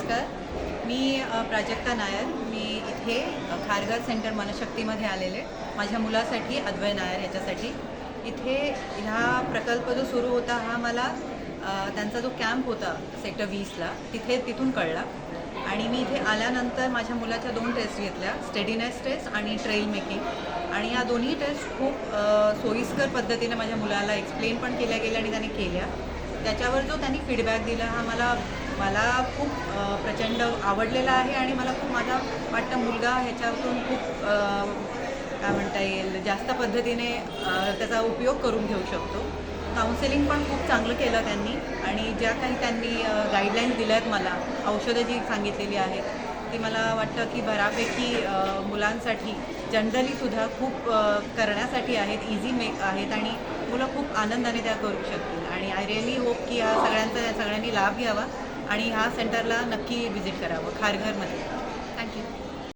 नमस्कार. मी प्राजक्ता नायर. मी इथे खारघर सेंटर मनशक्तीमध्ये आलेले माझ्या मुलासाठी, अद्वय नायर याच्यासाठी. इथे ह्या प्रकल्प जो सुरू होता हा मला त्यांचा जो कॅम्प होता सेक्टर 20ला तिथून कळला. आणि मी इथे आल्यानंतर माझ्या मुलाच्या 2 टेस्ट घेतल्या, स्टेडीनेस टेस्ट आणि ट्रेल मेकिंग. आणि या दोन्ही टेस्ट खूप सोयीस्कर पद्धतीने माझ्या मुलाला एक्सप्लेन पण केल्या गेल्या आणि त्याने केल्या. त्याच्यावर जो त्यांनी फीडबॅक दिला हा मला खूप प्रचंड आवडलेला आहे. आणि मला खूप माझा वाटतं मुलगा ह्याच्यातून खूप काय म्हणता येईल जास्त पद्धतीने त्याचा उपयोग करून घेऊ शकतो. काउन्सिलिंग पण खूप चांगलं केलं त्यांनी. आणि ज्या काही त्यांनी गाईडलाईन्स दिल्या आहेत मला, औषधं जी सांगितलेली आहेत ती मला वाटतं की बऱ्यापैकी मुलांसाठी जनरलीसुद्धा खूप करण्यासाठी आहेत, इझी आहेत आणि मुलं खूप आनंदाने त्या करू शकतील. आणि आय रिअली होप की ह्या सगळ्यांनी लाभ घ्यावा आणि ह्या सेंटरला नक्की व्हिजिट करावं खारघरमध्ये.